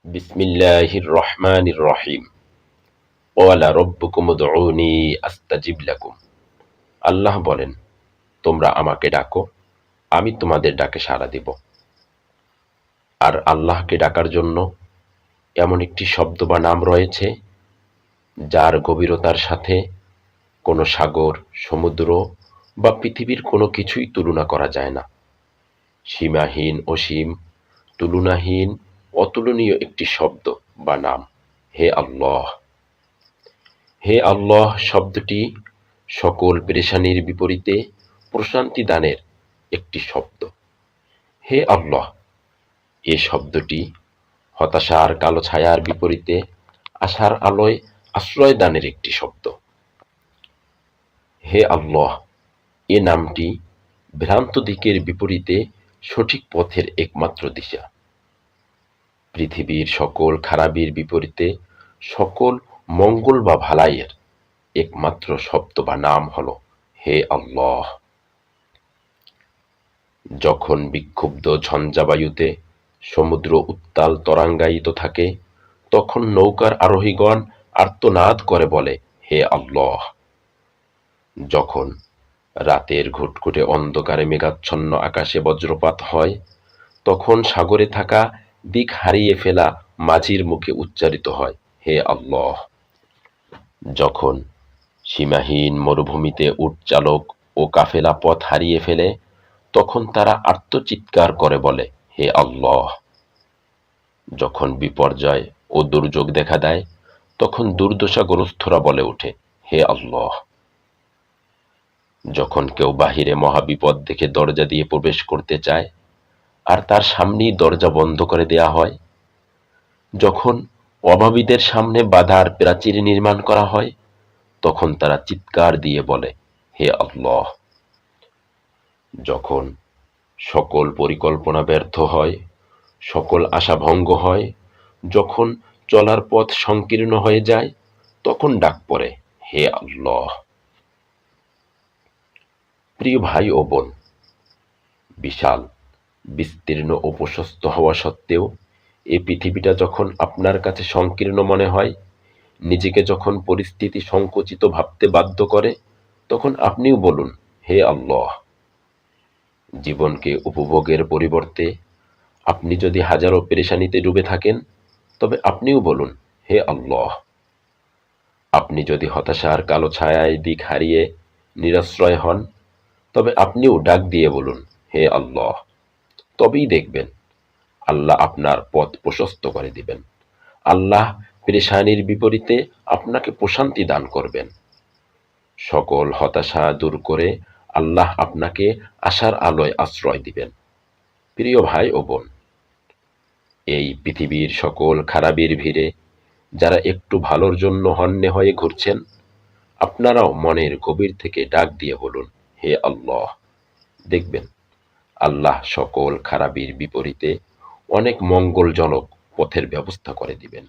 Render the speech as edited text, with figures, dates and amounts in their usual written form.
বিসমিল্লাহির রহমানির রহিম। ওয়ালা রব্বুকুম উদউনি আস্তাজিব লাকুম। আল্লাহ বলেন, তোমরা আমাকে ডাকো, আমি তোমাদের ডাকে সাড়া দিব। আর আল্লাহকে ডাকার জন্য এমন একটি শব্দ বা নাম রয়েছে যার গভীরতার সাথে কোনো সাগর, সমুদ্র বা পৃথিবীর কোনো কিছুই তুলনা করা যায় না। সীমাহীন, অসীম, তুলনাহীন, অতুলনীয় একটি শব্দ বা নাম, হে আল্লাহ। হে আল্লাহ শব্দটি সকল পেরেশানির বিপরীতে প্রশান্তি দানের একটি শব্দ। হে আল্লাহ এ শব্দটি হতাশার কালো ছায়ার বিপরীতে আশার আলোয় আশ্রয় দানের একটি শব্দ। হে আল্লাহ এ নামটি ভ্রান্ত দিকের বিপরীতে সঠিক পথের একমাত্র দিশা। পৃথিবীর সকল খারাপির বিপরীতে সকল মঙ্গল বা ভালাইয়ের একমাত্র শব্দ বা নাম হলো হে আল্লাহ। যখন বিক্ষুব্ধ ঝঞ্ঝাবায়ুতে সমুদ্র উত্তাল তরঙ্গায়িত থাকে, তখন নৌকার আরোহীগণ আর্তনাদ করে বলে, হে আল্লাহ। যখন রাতের ঘুটঘুটে অন্ধকারে মেঘাচ্ছন্ন আকাশে বজ্রপাত হয়, তখন সাগরে থাকা দিক হারিয়ে ফেলা মাঝির মুখে উচ্চারিত হয়, হে আল্লাহ। যখন সীমাহীন মরুভূমিতে উট চালক ও কাফেলা পথ হারিয়ে ফেলে, তখন তারা আর্তচিৎকার করে বলে, হে আল্লাহ। যখন বিপর্যয় ও দুর্যোগ দেখা দেয়, তখন দুর্দশাগ্রস্তরা বলে ওঠে, হে আল্লাহ। যখন কেউ বাহিরে মহাবিপদ দেখে দরজা দিয়ে প্রবেশ করতে চায় আর তার সামনেই দরজা বন্ধ করে দেয়া হয়, যখন অভাবীদের সামনে বাধার প্রাচীর নির্মাণ করা হয়, তখন তারা চিৎকার দিয়ে বলে, হে আল্লাহ। যখন সকল পরিকল্পনা ব্যর্থ হয়, সকল আশা ভঙ্গ হয়, যখন চলার পথ সংকীর্ণ হয়ে যায়, তখন ডাক পড়ে, হে আল্লাহ। প্রিয় ভাই ও বোন, বিশাল, বিস্তীর্ণ ও প্রশস্ত হওয়া সত্ত্বেও এই পৃথিবীটা যখন আপনার কাছে সংকীর্ণ মনে হয়, নিজেকে যখন পরিস্থিতি সংকুচিত ভাবতে বাধ্য করে, তখন আপনিও বলুন, হে আল্লাহ। জীবনকে উপভোগের পরিবর্তে আপনি যদি হাজারো পেরেশানিতে ডুবে থাকেন, তবে আপনিও বলুন, হে আল্লাহ। আপনি যদি হতাশার কালো ছায়ায় দিক হারিয়ে নিরাশ্রয় হন, তবে আপনিও ডাক দিয়ে বলুন, হে আল্লাহ। তবেই দেখবেন আল্লাহ আপনার পথ প্রশস্ত করে দিবেন। আল্লাহ পেরেশানির বিপরীতে আপনাকে প্রশান্তি দান করবেন। সকল হতাশা দূর করে আল্লাহ আপনাকে আশার আলোয় আশ্রয় দিবেন। প্রিয় ভাই ও বোন, এই পৃথিবীর সকল খারাপির ভিড়ে যারা একটু ভালোর জন্য হন্যে হয়ে ঘুরছেন, আপনারাও মনের গভীর থেকে ডাক দিয়ে বলুন, হে আল্লাহ। দেখবেন আল্লাহ সকল খারাপির বিপরীতে অনেক মঙ্গলজনক পথের ব্যবস্থা করে দিবেন।